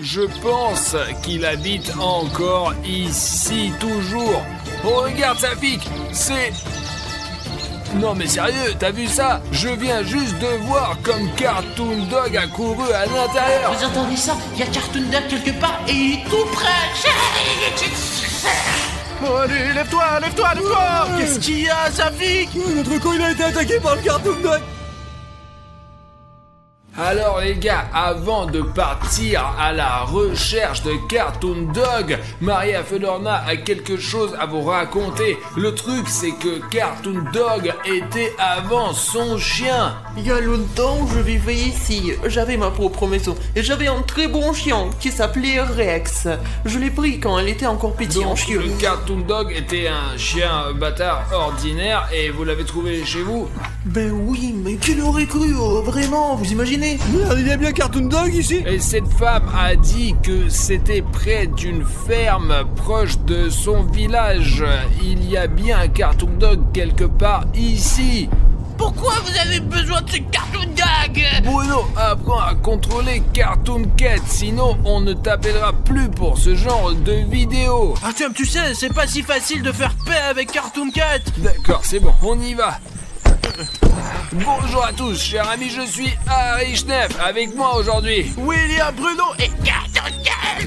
Je pense qu'il habite encore ici, toujours. Oh, regarde Safik, c'est... Non mais sérieux, t'as vu ça? Je viens juste de voir comme Cartoon Dog a couru à l'intérieur. Vous entendez ça? Il y a Cartoon Dog quelque part et il est tout près. Bon allez, lève-toi. Qu'est-ce qu'il y a, Safik? Notre con il a été attaqué par le Cartoon Dog. Alors les gars, avant de partir à la recherche de Cartoon Dog, Maria Fedorna a quelque chose à vous raconter. Le truc c'est que Cartoon Dog était avant son chien. Il y a longtemps, je vivais ici. J'avais ma propre maison et j'avais un très bon chien qui s'appelait Rex. Je l'ai pris quand elle était encore petite en Donc chiot. le Cartoon Dog était un chien bâtard ordinaire et vous l'avez trouvé chez vous? Ben oui, mais qui l'aurait cru, vraiment, vous imaginez? Merde, il y a bien Cartoon Dog ici. Et cette femme a dit que c'était près d'une ferme proche de son village. Il y a bien un Cartoon Dog quelque part ici. Pourquoi vous avez besoin de ce Cartoon Dog? Bruno, apprends à contrôler Cartoon Cat, sinon on ne t'appellera plus pour ce genre de vidéo. Artyom, tu sais, c'est pas si facile de faire paix avec Cartoon Cat. D'accord, c'est bon, on y va. Bonjour à tous, chers amis, je suis Harry Schneff. Avec moi aujourd'hui, William, Bruno et...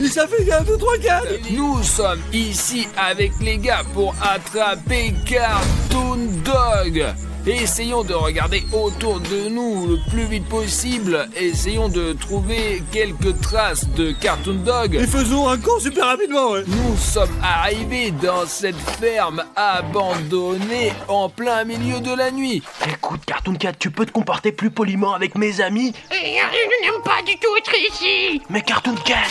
Et ça fait 1, 2, 3, 4. nous sommes ici avec les gars pour attraper Cartoon Dog. Et essayons de regarder autour de nous le plus vite possible. Essayons de trouver quelques traces de Cartoon Dog. Et faisons un con super rapidement, ouais. Nous sommes arrivés dans cette ferme abandonnée en plein milieu de la nuit. Écoute, Cartoon Cat, tu peux te comporter plus poliment avec mes amis? Je n'aime pas du tout être ici. Mais Cartoon Cat...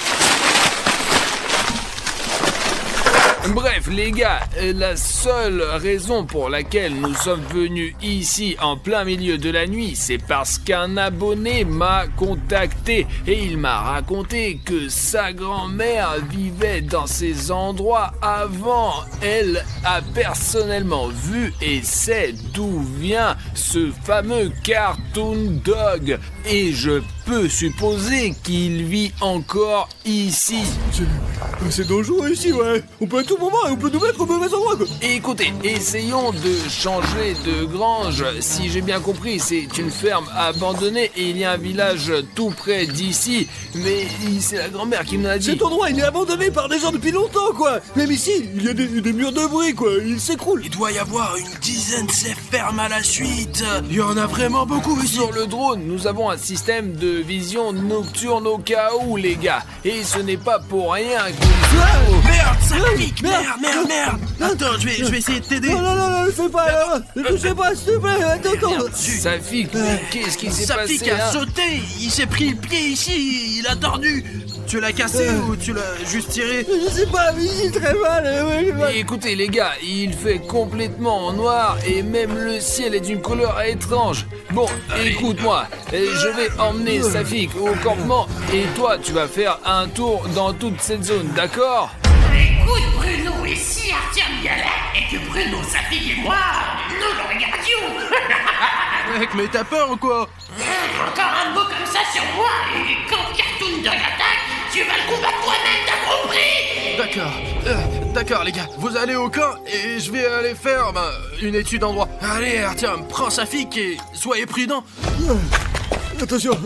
Bref les gars, la seule raison pour laquelle nous sommes venus ici en plein milieu de la nuit, c'est parce qu'un abonné m'a contacté et il m'a raconté que sa grand-mère vivait dans ces endroits avant. Elle a personnellement vu et sait d'où vient ce fameux Cartoon Dog et je peux supposer qu'il vit encore ici. C'est dangereux ici, ouais. On peut à tout moment et on peut nous mettre au mauvais endroit, quoi. Écoutez, essayons de changer de grange. Si j'ai bien compris, c'est une ferme abandonnée et il y a un village tout près d'ici. Mais c'est la grand-mère qui me l'a dit. Cet endroit, il est abandonné par des gens depuis longtemps, quoi. Même ici, il y a des murs de bruit, quoi. Il s'écroule. Il doit y avoir une dizaine de ces fermes à la suite. Il y en a vraiment beaucoup ici. Sur le drone, nous avons un système de vision nocturne au cas où, les gars. Et ce n'est pas pour rien que... Merde, ça pique. Merde. Attends, je vais essayer de t'aider. Non, ne fais pas, là. Ne touchez pas, s'il te plaît. Attends. Safik, qu'est-ce qui s'est Safik passé a là? sauté. Il s'est pris le pied ici. Il a tordu. Tu l'as cassé ou tu l'as juste tiré? Je sais pas, mais il est très mal. Et écoutez les gars, il fait complètement noir et même le ciel est d'une couleur étrange. Bon, écoute-moi, je vais emmener Safik au campement et toi tu vas faire un tour dans toute cette zone, d'accord? Écoute Bruno, et si Artyom y allait et que Bruno, Safik et moi, nous le regardions? Mec, mais t'as peur ou quoi? Encore un mot comme ça sur moi, et quand Cartoon Dog attaque, tu vas le combattre toi-même, t'as compris? D'accord les gars, vous allez au camp et je vais aller faire une étude en droit. Allez Artyom, prends Safik et soyez prudent. Attention.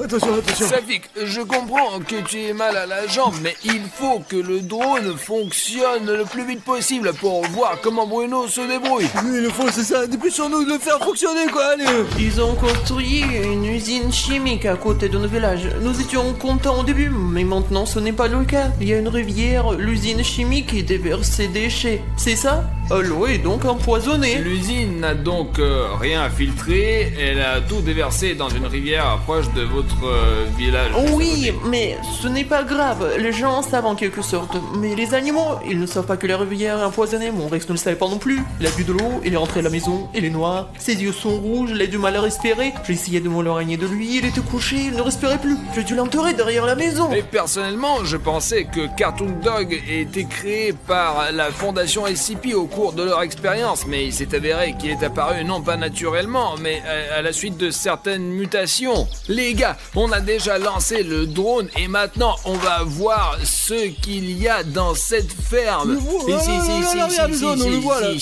Safik, je comprends que tu aies mal à la jambe, mais il faut que le drone fonctionne le plus vite possible pour voir comment Bruno se débrouille. Oui, le fond, c'est ça. Dépêchons-nous de le faire fonctionner, quoi. Allez. Ils ont construit une usine chimique à côté de notre village. Nous étions contents au début, mais maintenant ce n'est pas le cas. Il y a une rivière, l'usine chimique qui déverse ses déchets. C'est ça? L'eau est donc empoisonnée. L'usine n'a donc rien filtré, elle a tout déversé dans une rivière proche de votre village. Oui, mais ce n'est pas grave. Les gens savent en quelque sorte. Mais les animaux, ils ne savent pas que la rivière est empoisonnée. Mon Rex ne le savait pas non plus. Il a bu de l'eau, il est rentré à la maison, il est noir. Ses yeux sont rouges, il a du mal à respirer. J'ai essayé de m'éloigner de lui, il était couché, il ne respirait plus. J'ai dû l'enterrer derrière la maison. Et personnellement, je pensais que Cartoon Dog était créé par la fondation SCP au cours de leur expérience, mais il s'est avéré qu'il est apparu non pas naturellement, mais à la suite de certaines mutations. Les gars, on a déjà lancé le drone et maintenant on va voir ce qu'il y a dans cette ferme.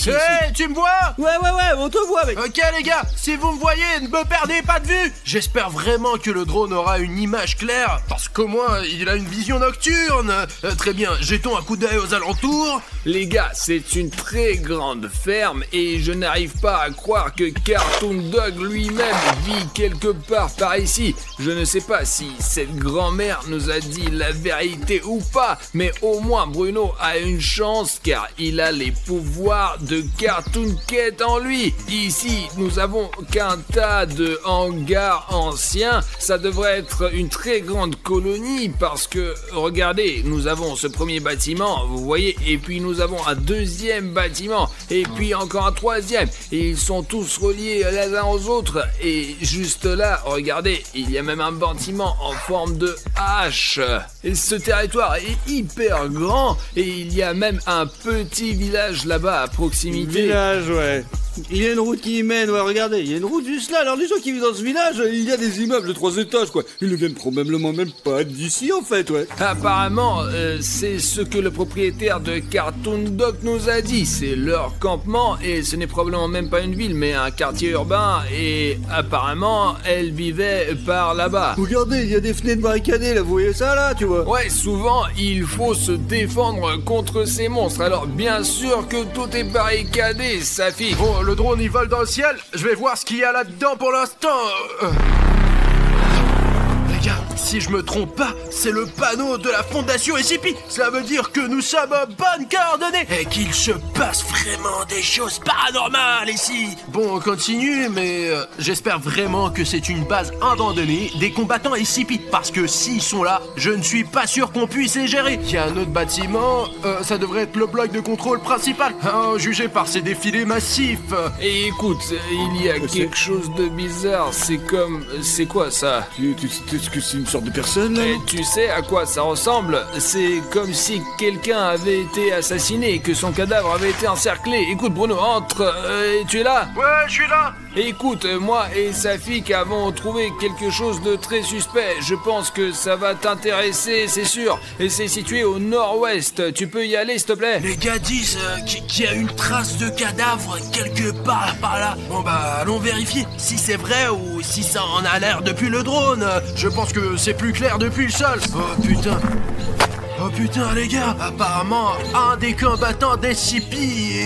Hey, tu me vois? Ouais, on te voit, mec. Ok les gars, si vous me voyez, ne me perdez pas de vue. J'espère vraiment que le drone aura une image claire, parce qu'au moins il a une vision nocturne. Très bien, jetons un coup d'œil aux alentours. Les gars, c'est une très grande ferme et je n'arrive pas à croire que Cartoon Dog lui-même vit quelque part par ici. Je ne sais pas si cette grand-mère nous a dit la vérité ou pas, mais au moins Bruno a une chance car il a les pouvoirs de Cartoon Cat en lui. Ici, nous avons qu'un tas de hangars anciens. Ça devrait être une très grande colonie parce que, regardez, nous avons ce premier bâtiment, vous voyez, et puis nous avons un deuxième bâtiment, et puis encore un troisième, et ils sont tous reliés les uns aux autres, et juste là, regardez, il y a même un bâtiment en forme de hache. Et ce territoire est hyper grand, et il y a même un petit village là-bas à proximité. Village, ouais. Il y a une route qui y mène, ouais, regardez, il y a une route juste là. Alors les gens qui vivent dans ce village, il y a des immeubles de 3 étages, quoi. Ils ne viennent probablement même pas d'ici, en fait, ouais. Apparemment, c'est ce que le propriétaire de Cartoon Dog nous a dit. C'est leur campement et ce n'est probablement même pas une ville, mais un quartier urbain. Et apparemment, elle vivait par là-bas. Regardez, il y a des fenêtres barricadées, là, vous voyez ça, là, tu vois. Ouais, souvent, il faut se défendre contre ces monstres. Alors, bien sûr que tout est barricadé, Safi. Bon, le drone il vole dans le ciel, je vais voir ce qu'il y a là-dedans pour l'instant. Les gars, si je me trompe pas, c'est le panneau de la fondation SCP. Cela veut dire que nous sommes à bonnes coordonnées et qu'il se passe vraiment des choses paranormales ici. Bon, on continue, mais j'espère vraiment que c'est une base abandonnée des combattants SCP. Parce que s'ils sont là, je ne suis pas sûr qu'on puisse les gérer. Il y a un autre bâtiment, ça devrait être le bloc de contrôle principal. Jugé par ces défilés massifs. Et écoute, il y a quelque chose de bizarre. C'est comme... C'est quoi ça? Est-ce que c'est une sorte de personne, là? Et tu sais à quoi ça ressemble? C'est comme si quelqu'un avait été assassiné et que son cadavre avait été encerclé. Écoute Bruno, entre, tu es là? Ouais, je suis là. Écoute, moi et Safik avons trouvé quelque chose de très suspect. Je pense que ça va t'intéresser, c'est sûr. Et c'est situé au nord-ouest. Tu peux y aller, s'il te plaît? Les gars disent qu'il y a une trace de cadavre quelque part par là. Bon bah, allons vérifier si c'est vrai ou si ça en a l'air depuis le drone. Je pense que c'est plus clair depuis le sol. Oh putain. Oh putain les gars, apparemment un des combattants d'SCP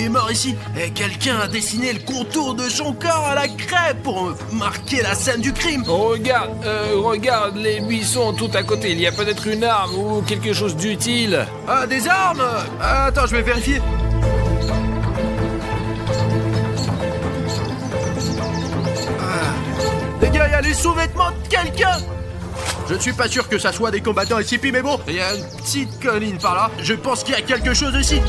est mort ici et quelqu'un a dessiné le contour de son corps à la craie pour marquer la scène du crime. Regarde les buissons tout à côté, il y a peut-être une arme ou quelque chose d'utile. Ah, des armes? Attends, je vais vérifier. Les gars, il y a les sous-vêtements de quelqu'un. Je ne suis pas sûr que ça soit des combattants SCP, mais bon, il y a une petite colline par là. Je pense qu'il y a quelque chose ici.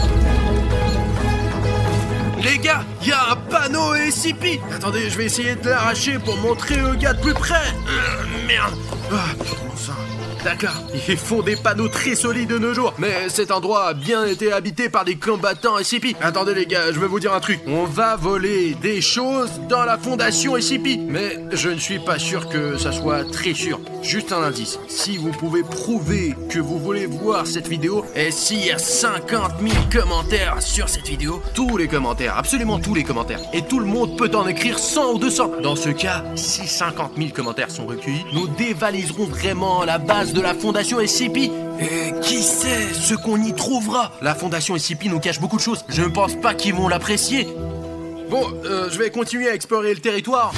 Les gars, il y a un panneau SCP. Attendez, je vais essayer de l'arracher pour montrer aux gars de plus près. Merde. Bon sang. D'accord, ils font des panneaux très solides de nos jours. Mais cet endroit a bien été habité par des combattants SCP. Attendez les gars, je vais vous dire un truc. On va voler des choses dans la fondation SCP. Mais je ne suis pas sûr que ça soit très sûr. Juste un indice. Si vous pouvez prouver que vous voulez voir cette vidéo, et s'il y a 50 000 commentaires sur cette vidéo, tous les commentaires, absolument tous les commentaires, et tout le monde peut en écrire 100 ou 200. Dans ce cas, si 50 000 commentaires sont recueillis, nous dévaliserons vraiment la base de la fondation SCP. Et qui sait ce qu'on y trouvera? La fondation SCP nous cache beaucoup de choses. Je ne pense pas qu'ils vont l'apprécier. Bon, je vais continuer à explorer le territoire.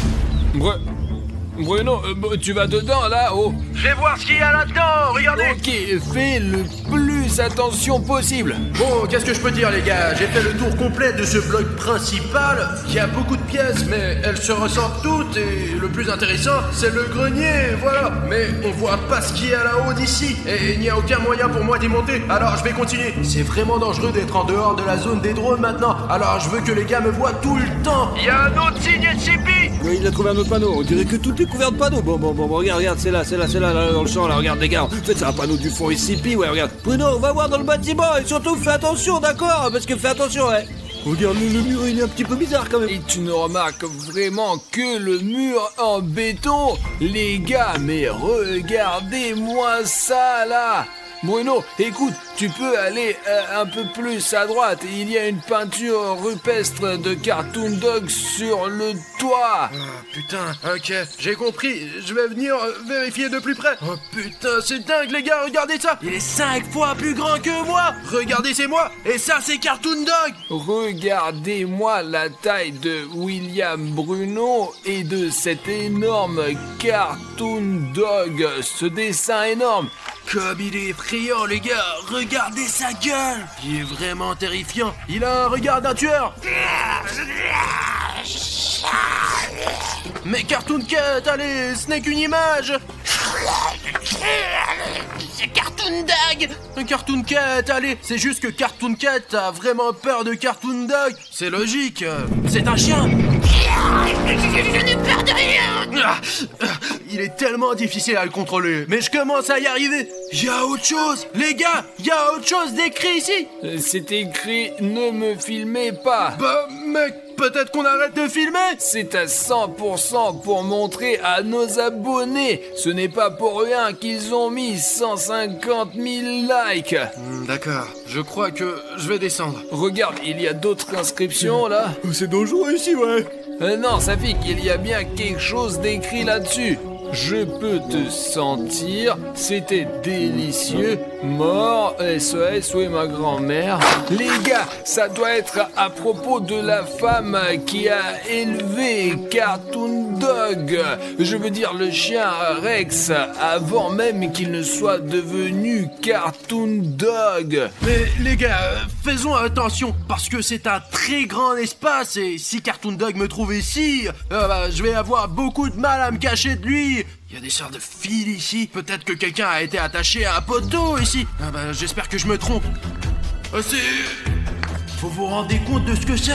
Bruno, tu vas dedans là, oh? Je vais voir ce qu'il y a là-dedans, regardez. Ok, fais le plus attention possible. Bon, qu'est-ce que je peux dire les gars? J'ai fait le tour complet de ce bloc principal, qui a beaucoup de pièces, mais elles se ressemblent toutes, et le plus intéressant, c'est le grenier, voilà. Mais on voit pas ce qu'il y a là-haut d'ici, et il n'y a aucun moyen pour moi d'y monter, alors je vais continuer. C'est vraiment dangereux d'être en dehors de la zone des drones maintenant, alors je veux que les gars me voient tout le temps. Il y a un autre signe SCP. Oui, il a trouvé un autre panneau, on dirait que tout est couvert de panneaux. Bon, regarde, c'est là, dans le champ, là, regarde les gars. En fait, c'est un panneau du fond SCP, ouais, regarde. Bruno, on va voir dans le bâtiment, et surtout, fais attention, d'accord? Parce que fais attention, ouais. Regarde, le mur, il est un petit peu bizarre quand même. Et tu ne remarques vraiment que le mur en béton? Les gars, mais regardez-moi ça là! Bruno, écoute, tu peux aller un peu plus à droite. Il y a une peinture rupestre de Cartoon Dog sur le toit. Oh putain, ok, j'ai compris. Je vais venir vérifier de plus près. Oh putain, c'est dingue les gars, regardez ça. Il est 5 fois plus grand que moi. Regardez, c'est moi. Et ça, c'est Cartoon Dog. Regardez-moi la taille de William Bruno et de cet énorme Cartoon Dog. Ce dessin énorme. Comme il est effrayant les gars, regardez sa gueule. Il est vraiment terrifiant. Il a un regard d'un tueur. Mais Cartoon Cat, allez, ce n'est qu'une image. C'est Cartoon Dog. Un Cartoon Cat, allez, c'est juste que Cartoon Cat a vraiment peur de Cartoon Dog. C'est logique, c'est un chien. Je n'ai peur de rien. Il est tellement difficile à le contrôler, mais je commence à y arriver. Il y a autre chose, les gars, il y a autre chose d'écrit ici. C'est écrit « Ne me filmez pas ». Bah mec, peut-être qu'on arrête de filmer. C'est à 100% pour montrer à nos abonnés. Ce n'est pas pour rien qu'ils ont mis 150 000 likes. D'accord, je crois que je vais descendre. Regarde, il y a d'autres inscriptions là. Oh, c'est dangereux ici, ouais. Non, Safik, il y a bien quelque chose d'écrit là-dessus. Je peux te sentir, c'était délicieux, mort, SOS, où est ma grand-mère? Les gars, ça doit être à propos de la femme qui a élevé Cartoon Dog. Je veux dire le chien Rex, avant même qu'il ne soit devenu Cartoon Dog. Mais les gars, faisons attention, parce que c'est un très grand espace, et si Cartoon Dog me trouve ici, je vais avoir beaucoup de mal à me cacher de lui. Il y a des sortes de fils ici. Peut-être que quelqu'un a été attaché à un poteau ici. J'espère que je me trompe. Faut vous rendre compte de ce que c'est.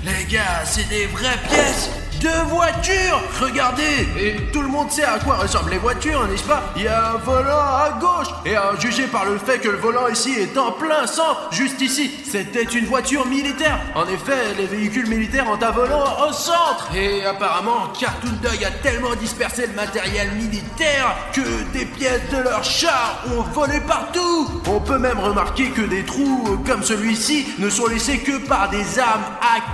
Les gars, c'est des vraies pièces de voitures. Regardez. Et tout le monde sait à quoi ressemblent les voitures, n'est-ce pas? Il y a un volant à gauche. Et à juger par le fait que le volant ici est en plein centre, juste ici, c'était une voiture militaire. En effet, les véhicules militaires ont un volant au centre. Et apparemment, Cartoon Dog a tellement dispersé le matériel militaire que des pièces de leurs chars ont volé partout. On peut même remarquer que des trous comme celui-ci ne sont laissés que par des armes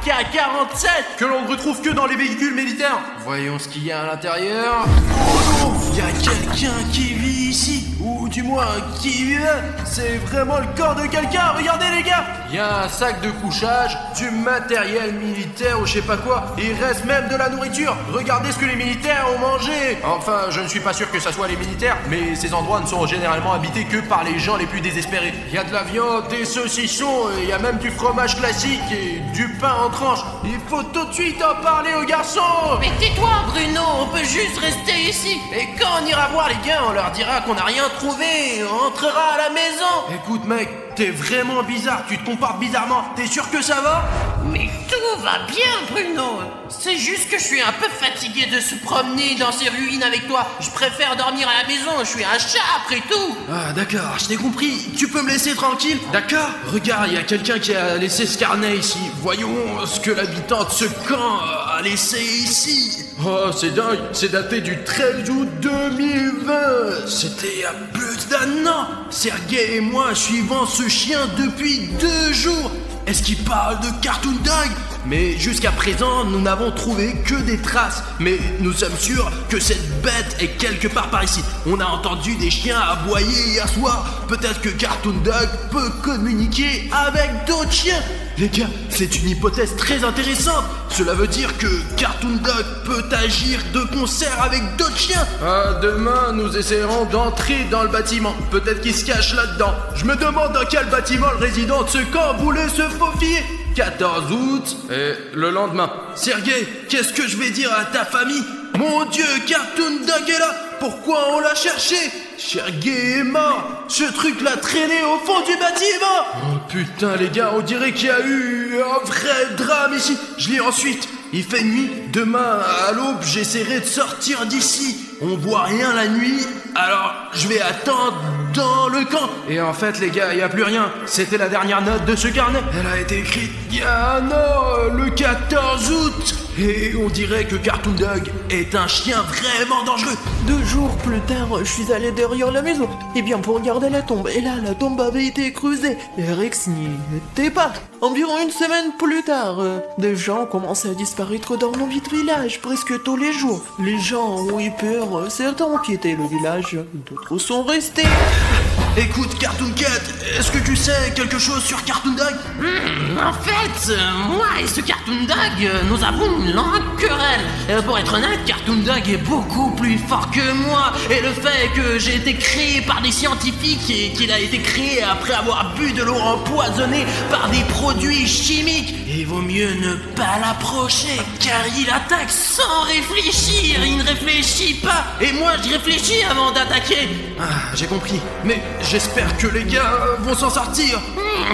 AK-47 que l'on ne retrouve que dans les véhicules militaires. Voyons ce qu'il y a à l'intérieur. Oh non, il y a quelqu'un qui vit ici, ou du moins qui vivait. C'est vraiment le corps de quelqu'un. Regardez les gars, il y a un sac de couchage, du matériel militaire ou je sais pas quoi. Et il reste même de la nourriture. Regardez ce que les militaires ont mangé. Enfin, je ne suis pas sûr que ça soit les militaires, mais ces endroits ne sont généralement habités que par les gens les plus désespérés. Il y a de la viande, des saucissons, il y a même du fromage classique et du pain en tranches. Il faut tout de suite en parler aux garçons. Mais tais-toi Bruno, on peut juste rester ici. Et quand on ira voir les gars, on leur dira qu'on n'a rien trouvé. On entrera à la maison. Écoute mec, t'es vraiment bizarre, tu te comportes bizarrement. T'es sûr que ça va? Mais tout va bien Bruno. C'est juste que je suis un peu fatigué de se promener dans ces ruines avec toi. Je préfère dormir à la maison, je suis un chat après tout. Ah d'accord, je t'ai compris. Tu peux me laisser tranquille? D'accord. Regarde, il y a quelqu'un qui a laissé ce carnet ici. Voyons ce que l'habitant de ce camp a laissé ici. Oh, c'est dingue, c'est daté du 13 août 2020. C'était il y a plus d'un an. Sergei et moi suivons ce chien depuis 2 jours. Est-ce qu'il parle de Cartoon Dog? Mais jusqu'à présent, nous n'avons trouvé que des traces. Mais nous sommes sûrs que cette bête est quelque part par ici. On a entendu des chiens aboyer hier soir. Peut-être que Cartoon Dog peut communiquer avec d'autres chiens. Les gars, c'est une hypothèse très intéressante. Cela veut dire que Cartoon Dog peut agir de concert avec d'autres chiens. Demain, nous essaierons d'entrer dans le bâtiment. Peut-être qu'il se cache là-dedans. Je me demande dans quel bâtiment le résident de ce camp voulait se faufiler. 14 août, et le lendemain. Sergei, qu'est-ce que je vais dire à ta famille? Mon Dieu, Cartoon Dog est là. Pourquoi on l'a cherché? Sergei est mort. Ce truc l'a traîné au fond du bâtiment. Oh putain les gars, on dirait qu'il y a eu un vrai drame ici. Je lis ensuite. Il fait nuit. Demain à l'aube, j'essaierai de sortir d'ici. On voit rien la nuit. Alors je vais attendre dans le camp. Et en fait, les gars, y a plus rien. C'était la dernière note de ce carnet. Elle a été écrite il y a un an, le 14 août. Et on dirait que Cartoon Dog est un chien vraiment dangereux. 2 jours plus tard, je suis allé derrière la maison. Et bien pour regarder la tombe. Et là, la tombe avait été creusée. Et Rex n'y était pas. Environ une semaine plus tard, des gens commençaient à disparaître dans mon vite village presque tous les jours. Les gens ont eu peur, certains ont quitté le village, d'autres sont restés. Écoute, Cartoon Cat, est-ce que tu sais quelque chose sur Cartoon Dog? En fait, moi et ce Cartoon Dog, nous avons une longue querelle. Pour être honnête, Cartoon Dog est beaucoup plus fort que moi. Et le fait que j'ai été créé par des scientifiques et qu'il a été créé après avoir bu de l'eau empoisonnée par des produits chimiques, il vaut mieux ne pas l'approcher, car il attaque sans réfléchir. Il ne réfléchit pas. Et moi, je réfléchis avant d'attaquer. Ah, j'ai compris. Mais j'espère que les gars vont s'en sortir.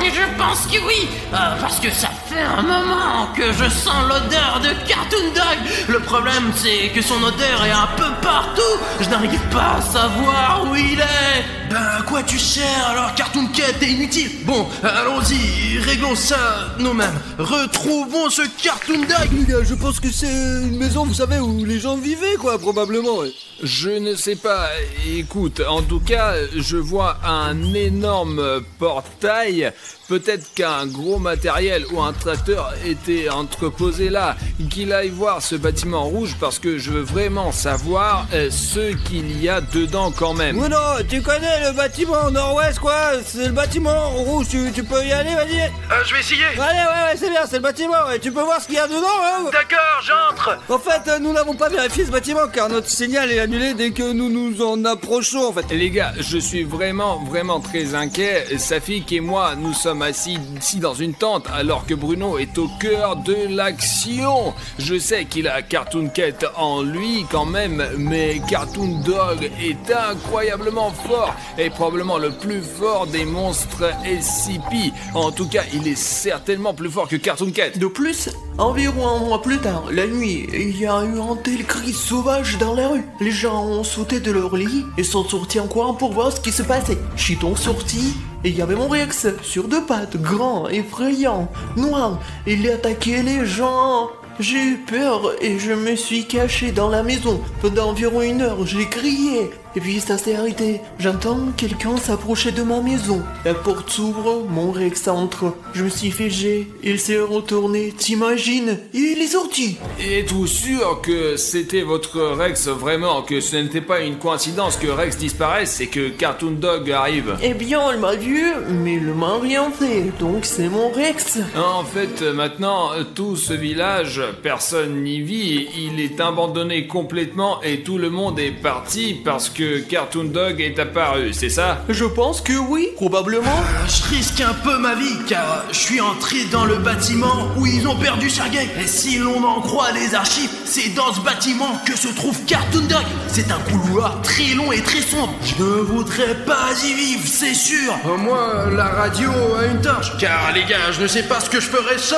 Je pense que oui, parce que ça fait un moment que je sens l'odeur de Cartoon Dog. Le problème, c'est que son odeur est un peu partout. Je n'arrive pas à savoir où il est. Ben, à quoi tu sers alors, Cartoon Cat? T'es inutile. Bon, allons-y, réglons ça nous-mêmes. Retrouvons ce Cartoon Dog. Les gars, je pense que c'est une maison, vous savez, où les gens vivaient, quoi, probablement. Ouais. Je ne sais pas, écoute, en tout cas, je vois un énorme portail. Peut-être qu'un gros matériel ou un tracteur était entreposé là. Qu'il aille voir ce bâtiment rouge parce que je veux vraiment savoir ce qu'il y a dedans quand même. Oui, non, tu connais le bâtiment nord-ouest, quoi. C'est le bâtiment rouge, tu peux y aller, vas-y. Je vais essayer. Allez, ouais, c'est bien, c'est le bâtiment. Et tu peux voir ce qu'il y a dedans, hein. D'accord, j'entre. En fait, nous n'avons pas vérifié ce bâtiment car notre signal est annulé dès que nous nous en approchons, en fait. Les gars, je suis vraiment très inquiet. Safik et moi, nous sommes assis ici dans une tente alors que Bruno est au cœur de l'action. Je sais qu'il a Cartoon Cat en lui quand même, mais Cartoon Dog est incroyablement fort et probablement le plus fort des monstres SCP. En tout cas, il est certainement plus fort que Cartoon Cat. De plus, environ un mois plus tard, la nuit, il y a eu un tel cri sauvage dans la rue. Les gens ont sauté de leur lit et sont sortis en courant pour voir ce qui se passait. Chiton sorti et il y avait mon Rex sur 2 pattes, grand, effrayant, noir. Il attaquait les gens. J'ai eu peur et je me suis caché dans la maison. Pendant environ 1 heure, j'ai crié. Et puis ça s'est arrêté. J'entends quelqu'un s'approcher de ma maison. La porte s'ouvre, mon Rex entre. Je me suis figé, il s'est retourné, t'imagines? Il est sorti. Êtes-vous sûr que c'était votre Rex vraiment, que ce n'était pas une coïncidence que Rex disparaisse et que Cartoon Dog arrive? Eh bien, elle m'a vu, mais il m'a rien fait, donc c'est mon Rex. En fait, maintenant, tout ce village, personne n'y vit, il est abandonné complètement et tout le monde est parti parce que Cartoon Dog est apparu, c'est ça? Je pense que oui, probablement. Je risque un peu ma vie car je suis entré dans le bâtiment où ils ont perdu Sergei. Et si l'on en croit les archives, c'est dans ce bâtiment que se trouve Cartoon Dog. C'est un couloir très long et très sombre. Je ne voudrais pas y vivre, c'est sûr. Moi, la radio a une torche. Car les gars, je ne sais pas ce que je ferais sans...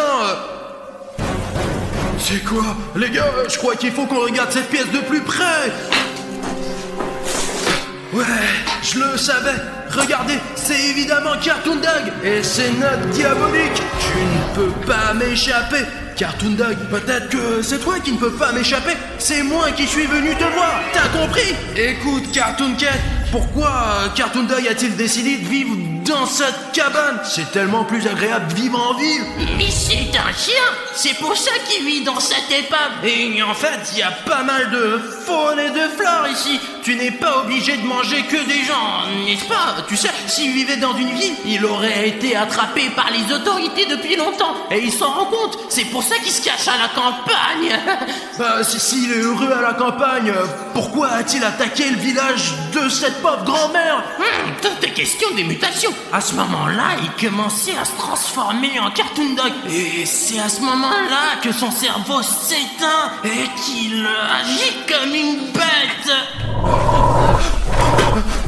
C'est quoi? Les gars, je crois qu'il faut qu'on regarde cette pièce de plus près. Ouais, je le savais. Regardez, c'est évidemment Cartoon Dog. Et c'est notre diabolique. Tu ne peux pas m'échapper. Cartoon Dog, peut-être que c'est toi qui ne peux pas m'échapper. C'est moi qui suis venu te voir. T'as compris? Écoute, Cartoon Cat, pourquoi Cartoon Dog a-t-il décidé de vivre dans cette cabane? C'est tellement plus agréable de vivre en ville. Mais c'est un chien. C'est pour ça qu'il vit dans cette épave. Et en fait, il y a pas mal de faune et de flore ici. Tu n'es pas obligé de manger que des gens, n'est-ce pas? Tu sais, s'il vivait dans une ville, il aurait été attrapé par les autorités depuis longtemps. Et il s'en rend compte. C'est pour ça qu'il se cache à la campagne. Bah, s'il est heureux à la campagne, pourquoi a-t-il attaqué le village de cette pauvre grand-mère? Tout est question des mutations. À ce moment-là, il commençait à se transformer en Cartoon Dog. Et c'est à ce moment-là que son cerveau s'éteint et qu'il agit comme une bête.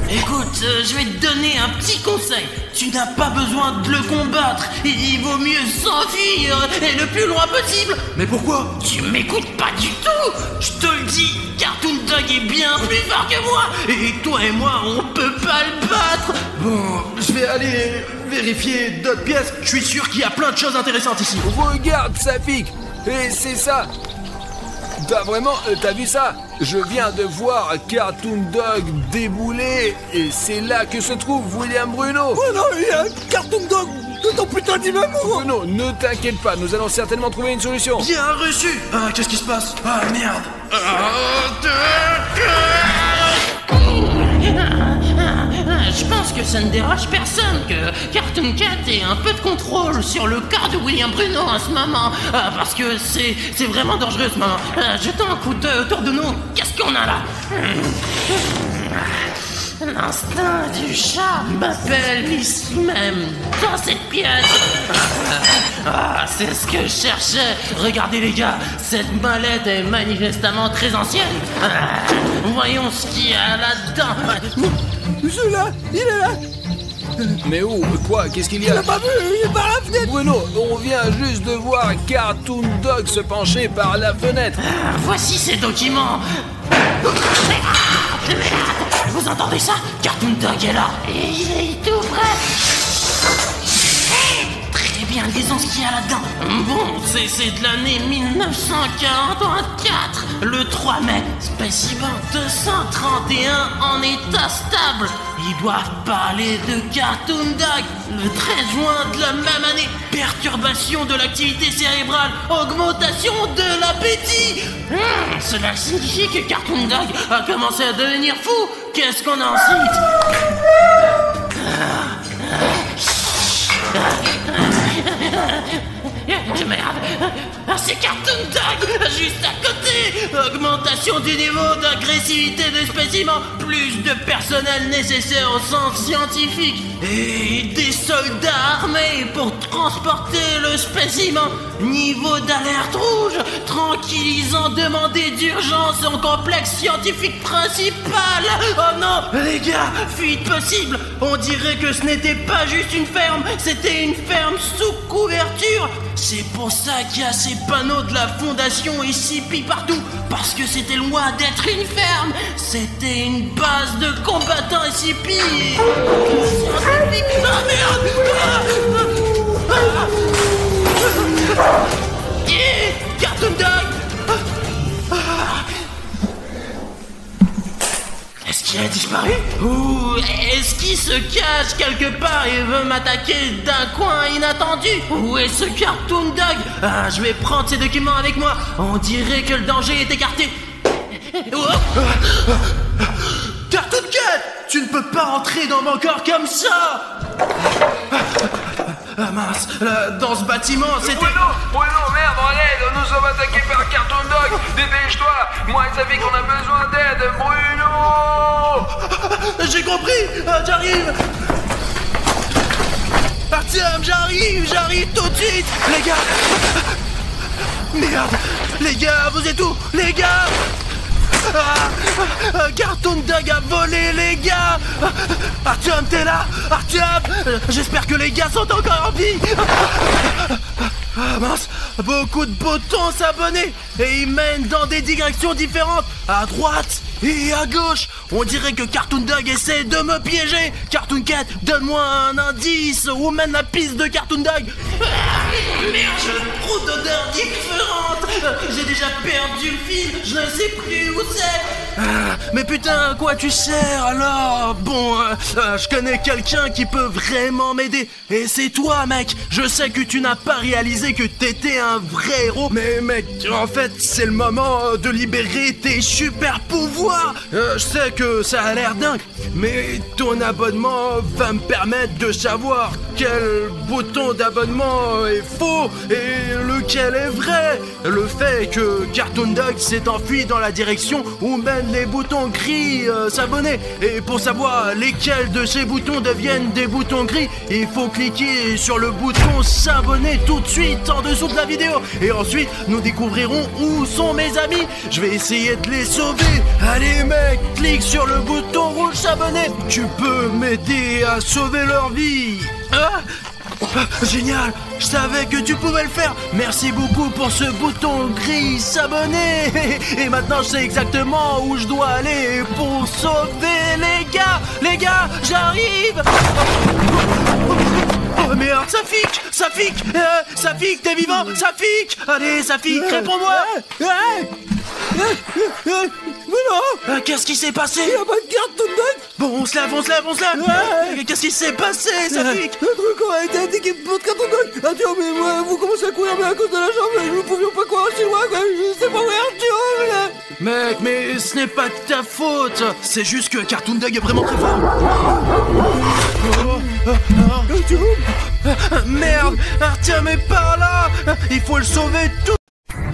Écoute, je vais te donner un petit conseil. Tu n'as pas besoin de le combattre. Il vaut mieux s'enfuir et le plus loin possible. Mais pourquoi? Tu m'écoutes pas du tout. Je te le dis, Cartoon Dog Dog est bien plus fort que moi. Et toi et moi, on peut pas le battre. Bon, je vais aller vérifier d'autres pièces. Je suis sûr qu'il y a plein de choses intéressantes ici. Regarde, Safik. Et c'est ça. T'as vu ça? Je viens de voir Cartoon Dog débouler et c'est là que se trouve William Bruno. Oh non, il y a un Cartoon Dog de ton putain d'immeuble. Bruno, ne t'inquiète pas, nous allons certainement trouver une solution. Bien reçu. Ah, qu'est-ce qui se passe? Ah, merde. Je pense que ça ne dérange personne que Cartoon Cat ait un peu de contrôle sur le cas de William Bruno en ce moment. Parce que c'est vraiment dangereux ce moment. Jetons un coup d'œil autour de nous. Qu'est-ce qu'on a là? L'instinct du chat m'appelle ici même, dans cette pièce. C'est ce que je cherchais. Regardez les gars, cette mallette est manifestement très ancienne. Voyons ce qu'il y a là-dedans. Celui-là, il est là. Mais où? Quoi? Qu'est-ce qu'il y a? Il a pas vu, il est par la fenêtre. Bruno, on vient juste de voir Cartoon Dog se pencher par la fenêtre. Voici ces documents. Vous entendez ça? Cartoon Dog est là. Et il est tout près. Très bien, lisons ce qu'il y a là-dedans. Bon, c'est de l'année 1944. Le 3 mai, spécimen 231 en état stable. Ils doivent parler de Cartoon Dog. Le 13 juin de la même année, perturbation de l'activité cérébrale, augmentation de l'appétit. Cela signifie que Cartoon Dog a commencé à devenir fou. Qu'est-ce qu'on a ensuite? Merde, c'est Cartoon Dog, juste à côté. Augmentation du niveau d'agressivité de spécimens, plus de personnel nécessaire au sens scientifique et des soldats armés pour transporter le spécimen. Niveau d'alerte rouge, tranquillisant demandé d'urgence au complexe scientifique principal. Oh non, les gars, fuite possible. On dirait que ce n'était pas juste une ferme, c'était une ferme sous couverture. C'est pour ça qu'il y a ces panneaux de la fondation SCP partout. Parce que c'était loin d'être une ferme. C'était une base de combattants SCP. Ah merde. Cartoon Dog. Est-ce qu'il a disparu? Ou est-ce qu'il se cache quelque part et veut m'attaquer d'un coin inattendu? Où est ce Cartoon Dog? Je vais prendre ces documents avec moi. On dirait que le danger est écarté. Cartoon Cat, tu ne peux pas entrer dans mon corps comme ça. Mince, dans ce bâtiment, c'était... Bruno, merde, en l'aide, nous sommes attaqués par Cartoon Dog. Dépêche-toi, moi et Safik, on a besoin d'aide. Bruno! J'ai compris, j'arrive. Artyom, j'arrive tout de suite. Les gars. Merde, les gars, vous êtes où? Les gars. Cartoon Dog a volé, les gars. Artyom, t'es là? Artyom, j'espère que les gars sont encore en vie. Mince, beaucoup de boutons s'abonner et ils mènent dans des directions différentes, à droite et à gauche. On dirait que Cartoon Dog essaie de me piéger. Cartoon Cat, donne-moi un indice ou mène la piste de Cartoon Dog. Merde, j'ai trop d'odeurs différentes. J'ai déjà perdu le fil, je ne sais plus où c'est. Mais putain, à quoi tu sers alors? Bon, je connais quelqu'un qui peut vraiment m'aider. Et c'est toi, mec. Je sais que tu n'as pas réalisé que t'étais un vrai héros. Mais mec, en fait, c'est le moment de libérer tes super pouvoirs. Je sais que ça a l'air dingue, mais ton abonnement va me permettre de savoir quel bouton d'abonnement est faux et lequel est vrai. Le fait que Cartoon Dog s'est enfui dans la direction où mènent les boutons gris s'abonner. Et pour savoir lesquels de ces boutons deviennent des boutons gris, il faut cliquer sur le bouton s'abonner tout de suite en dessous de la vidéo. Et ensuite, nous découvrirons où sont mes amis. Je vais essayer de les sauver. Allez mec, clique sur le bouton rouge s'abonner. Tu peux m'aider à sauver leur vie. Génial! Je savais que tu pouvais le faire! Merci beaucoup pour ce bouton gris s'abonner! Et maintenant je sais exactement où je dois aller pour sauver les gars! Les gars, j'arrive! Oh merde, Safik! Safik! Safik, t'es vivant? Safik! Allez, Safik, réponds-moi! Mais non! Qu'est-ce qui s'est passé? Il y a pas de Cartoon Dog! Bon, on se lève! Qu'est-ce qui s'est passé, Safik? Le truc aurait été indiqué pour Cartoon Dog! Arthur, mais moi, vous commencez à courir, mais à cause de la jambe, nous ne pouvions pas courir aussi loin, quoi! Je sais pas où est Arthur, là! Mec, mais ce n'est pas de ta faute! C'est juste que Cartoon Dog est vraiment très fort! Merde! Arthur, mais par là! Il faut le sauver tout!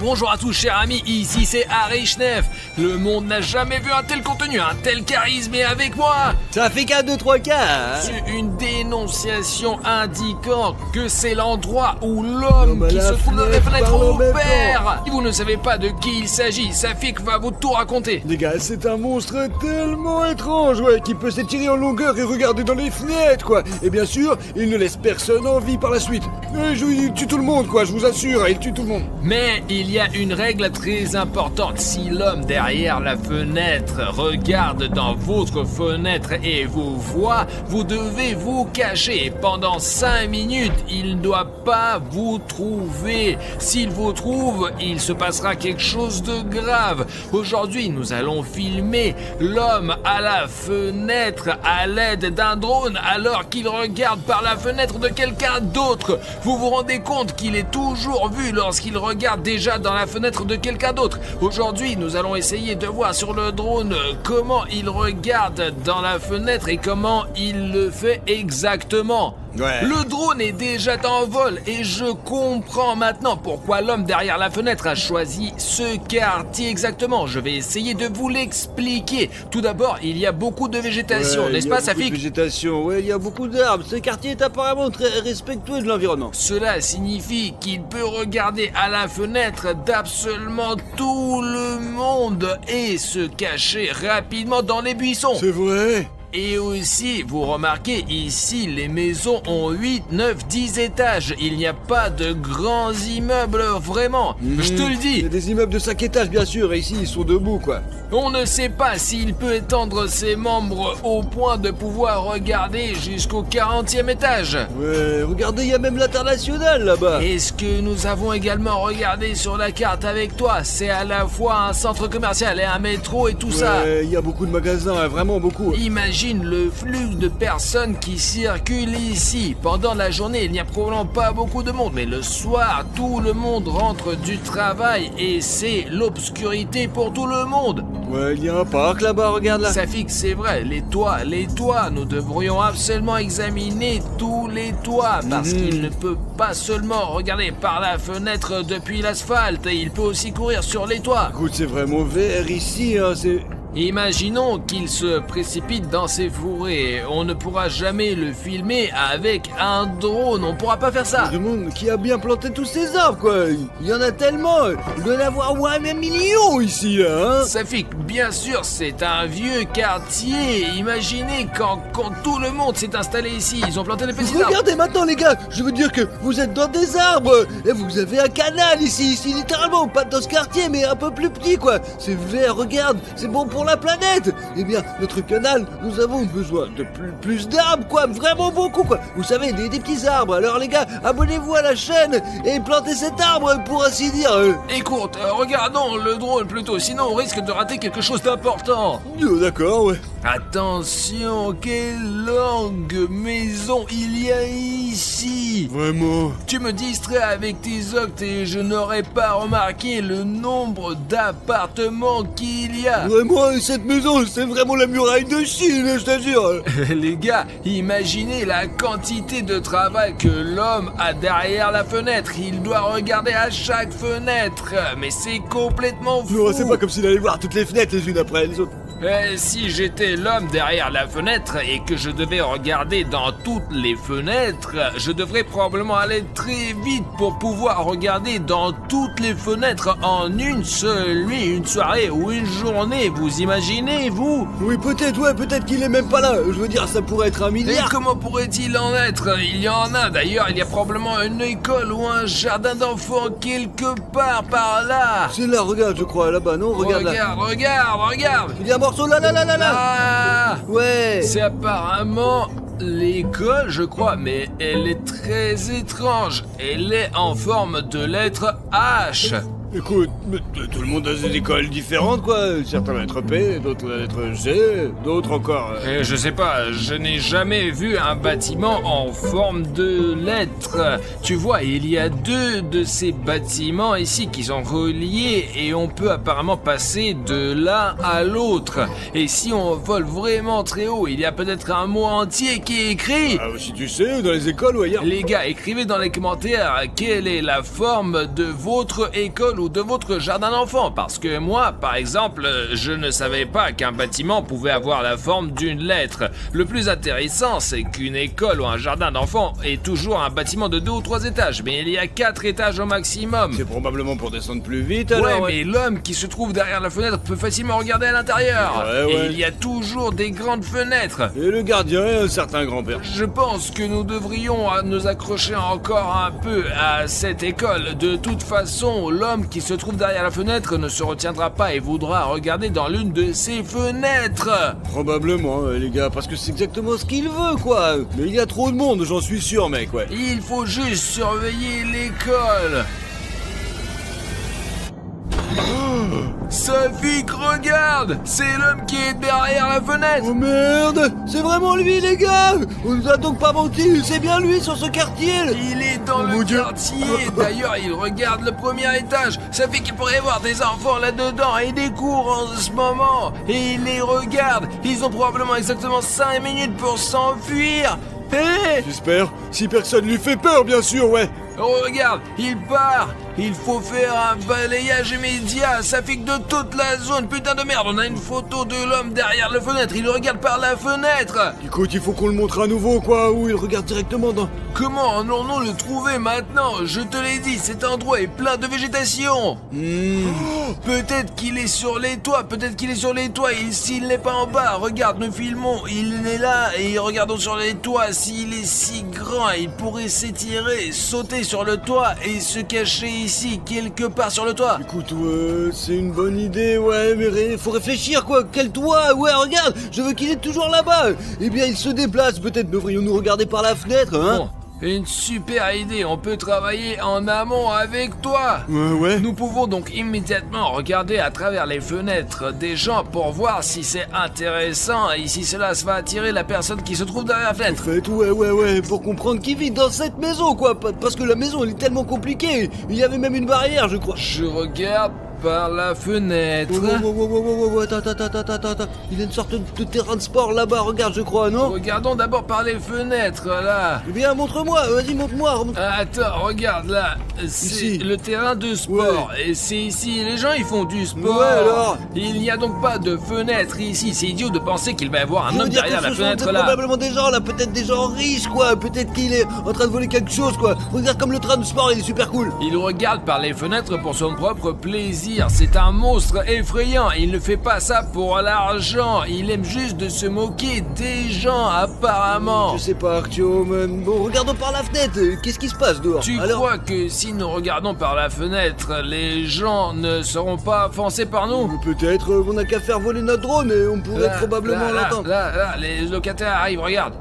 Bonjour à tous chers amis, ici c'est Harry Schnef. Le monde n'a jamais vu un tel contenu, un tel charisme et avec moi Ça fait qu'un 2-3 cas, hein? c'est une dénonciation indiquant que c'est l'endroit où l'homme qui se trouve dans la fenêtre opère. Si vous ne savez pas de qui il s'agit, Safik va vous tout raconter. Les gars, c'est un monstre tellement étrange, ouais, qui peut s'étirer en longueur et regarder dans les fenêtres, quoi. Et bien sûr, il ne laisse personne en vie par la suite. Il tue tout le monde, quoi, je vous assure, il tue tout le monde. Mais il y a une règle très importante. Si l'homme derrière la fenêtre regarde dans votre fenêtre et vous voit, vous devez vous cacher. Pendant 5 minutes, il ne doit pas vous trouver. S'il vous trouve, il se passera quelque chose de grave. Aujourd'hui, nous allons filmer l'homme à la fenêtre à l'aide d'un drone alors qu'il regarde par la fenêtre de quelqu'un d'autre. Vous vous rendez compte qu'il est toujours vu lorsqu'il regarde déjà dans la fenêtre de quelqu'un d'autre. Aujourd'hui, nous allons essayer de voir sur le drone comment il regarde dans la fenêtre et comment il le fait exactement. Ouais. Le drone est déjà en vol et je comprends maintenant pourquoi l'homme derrière la fenêtre a choisi ce quartier exactement. Je vais essayer de vous l'expliquer. Tout d'abord, il y a beaucoup de végétation, n'est-ce pas, Safik? Végétation, ouais, il y a beaucoup d'arbres. Ce quartier est apparemment très respectueux de l'environnement. Cela signifie qu'il peut regarder à la fenêtre d'absolument tout le monde et se cacher rapidement dans les buissons. C'est vrai? Et aussi, vous remarquez, ici, les maisons ont 8, 9, 10 étages. Il n'y a pas de grands immeubles, vraiment. Je te le Il dis. y a des immeubles de 5 étages, bien sûr, et ici, ils sont debout, quoi. On ne sait pas s'il peut étendre ses membres au point de pouvoir regarder jusqu'au 40e étage. Ouais, regardez, il y a même l'international, là-bas. Et ce que nous avons également regardé sur la carte avec toi, c'est à la fois un centre commercial et un métro et tout ça. Ouais, il y a beaucoup de magasins, hein, vraiment beaucoup. Imagine le flux de personnes qui circulent ici. Pendant la journée, il n'y a probablement pas beaucoup de monde, mais le soir, tout le monde rentre du travail et c'est l'obscurité pour tout le monde. Ouais, il y a un parc là-bas, regarde là. Safik, c'est vrai, les toits, nous devrions absolument examiner tous les toits parce qu'il ne peut pas seulement regarder par la fenêtre depuis l'asphalte, il peut aussi courir sur les toits. Écoute, c'est vraiment vert ici, hein, c'est... Imaginons qu'il se précipite dans ces fourrés. On ne pourra jamais le filmer avec un drone. On pourra pas faire ça. Je me demande qui a bien planté tous ces arbres, quoi. Il y en a tellement. Il doit y en avoir au moins 1 million ici, là, hein. Safik, bien sûr, c'est un vieux quartier. Imaginez quand tout le monde s'est installé ici. Ils ont planté des petits arbres. Regardez maintenant, les gars. Je veux dire que vous êtes dans des arbres. Et vous avez un canal ici, littéralement. Pas dans ce quartier, mais un peu plus petit, quoi. C'est vert, regarde. C'est bon pour la planète. Eh bien, notre canal, nous avons besoin de plus d'arbres, quoi, vraiment beaucoup, quoi. Vous savez, des petits arbres. Alors les gars, abonnez-vous à la chaîne et plantez cet arbre, pour ainsi dire. Écoute, regardons le drone plutôt, sinon on risque de rater quelque chose d'important. D'accord, ouais. Attention, quelle longue maison il y a ici. Vraiment. Tu me distrais avec tes octes et je n'aurais pas remarqué le nombre d'appartements qu'il y a. Vraiment, cette maison, c'est vraiment la muraille de Chine, je t'assure. Les gars, imaginez la quantité de travail que l'homme a derrière la fenêtre. Il doit regarder à chaque fenêtre. Mais c'est complètement fou. Non, c'est pas comme s'il allait voir toutes les fenêtres les unes après les autres. Si j'étais l'homme derrière la fenêtre et que je devais regarder dans toutes les fenêtres, je devrais probablement aller très vite pour pouvoir regarder dans toutes les fenêtres en une seule nuit, une soirée ou une journée. Vous imaginez, vous? Oui, peut-être, ouais, peut-être qu'il est même pas là. Je veux dire, ça pourrait être un Et milliard. comment pourrait-il en être? Il y en a d'ailleurs, il y a probablement une école ou un jardin d'enfants quelque part par là. C'est là, regarde, je crois, là-bas, non? Regarde là. Regarde. Il y a un morceau là. Ah, Ouais. c'est apparemment l'école, je crois, mais elle est très étrange. Elle est en forme de lettre H. Écoute, mais tout le monde a des écoles différentes, quoi. Certains la lettre P, d'autres la lettre G, d'autres encore... Je sais pas, je n'ai jamais vu un bâtiment en forme de lettre. Tu vois, il y a 2 de ces bâtiments ici qui sont reliés et on peut apparemment passer de l'un à l'autre. Et si on vole vraiment très haut, il y a peut-être un mot entier qui est écrit. Ah, si tu sais, dans les écoles ou ailleurs. Les gars, écrivez dans les commentaires quelle est la forme de votre école ou de votre jardin d'enfants, parce que moi, par exemple, je ne savais pas qu'un bâtiment pouvait avoir la forme d'une lettre. Le plus intéressant, c'est qu'une école ou un jardin d'enfants est toujours un bâtiment de 2 ou 3 étages, mais il y a 4 étages au maximum. C'est probablement pour descendre plus vite, Ouais, alors. mais l'homme qui se trouve derrière la fenêtre peut facilement regarder à l'intérieur. Ouais. Et il y a toujours des grandes fenêtres. Et le gardien est un certain grand-père. Je pense que nous devrions nous accrocher encore un peu à cette école. De toute façon, l'homme qui se trouve derrière la fenêtre ne se retiendra pas et voudra regarder dans l'une de ces fenêtres. Probablement, les gars, parce que c'est exactement ce qu'il veut, quoi. Mais il y a trop de monde, j'en suis sûr, mec, ouais. Il faut juste surveiller l'école. Safik, regarde! C'est l'homme qui est derrière la fenêtre! Oh merde! C'est vraiment lui, les gars! On nous a donc pas menti, c'est bien lui sur ce quartier! Il est dans Mon le Dieu. quartier. D'ailleurs, il regarde le premier étage. Ça fait qu'il pourrait y avoir des enfants là-dedans et des cours en ce moment. Et il les regarde. Ils ont probablement exactement 5 minutes pour s'enfuir. Hé! J'espère, si personne lui fait peur, bien sûr, ouais! Regarde, il part. Il faut faire un balayage immédiat. Ça fait que de toute la zone. Putain de merde, on a une photo de l'homme derrière la fenêtre. Il regarde par la fenêtre. Écoute, il faut qu'on le montre à nouveau, quoi, où il regarde directement dans... Comment allons-nous le trouver maintenant? Je te l'ai dit, cet endroit est plein de végétation. Peut-être qu'il est sur les toits, et s'il n'est pas en bas, regarde, nous filmons, il est là, et regardons sur les toits, s'il est si grand, il pourrait s'étirer, sauter sur le toit, et se cacher ici, quelque part sur le toit. Écoute, c'est une bonne idée, ouais, mais faut réfléchir, quoi. Quel toit? Ouais, regarde, je veux qu'il est toujours là-bas. Eh bien, il se déplace, peut-être devrions-nous regarder par la fenêtre, hein? Bon, une super idée, on peut travailler en amont avec toi. Ouais. Nous pouvons donc immédiatement regarder à travers les fenêtres des gens pour voir si c'est intéressant et si cela va attirer la personne qui se trouve derrière la En fenêtre. fait, ouais, pour comprendre qui vit dans cette maison, quoi. Parce que la maison, elle est tellement compliquée. Il y avait même une barrière, je crois. Je regarde par la fenêtre. Wow, attends. Il y a une sorte de terrain de sport là-bas, regarde, je crois, non? Regardons d'abord par les fenêtres, là. Eh bien, montre-moi, vas-y, montre-moi. Attends, regarde là, c'est Ici. le terrain de sport et c'est ici, les gens ils font du sport. Ouais, alors. Il n'y a donc pas de fenêtre ici, c'est idiot de penser qu'il va y avoir un Je veux homme dire derrière que la ce sont fenêtre là. probablement des gens là, peut-être des gens riches, quoi. Peut-être qu'il est en train de voler quelque chose, quoi. Regarde comme le train de sport, il est super cool. Il regarde par les fenêtres pour son propre plaisir, c'est un monstre effrayant, il ne fait pas ça pour l'argent, il aime juste de se moquer des gens apparemment. Je sais pas, Artyom. Bon, regardons par la fenêtre. Qu'est-ce qui se passe dehors? Tu Alors, crois que si nous regardons par la fenêtre, les gens ne seront pas offensés par nous? peut-être on n'a qu'à faire voler notre drone et on pourrait probablement l'entendre. Là, les locataires arrivent, regarde.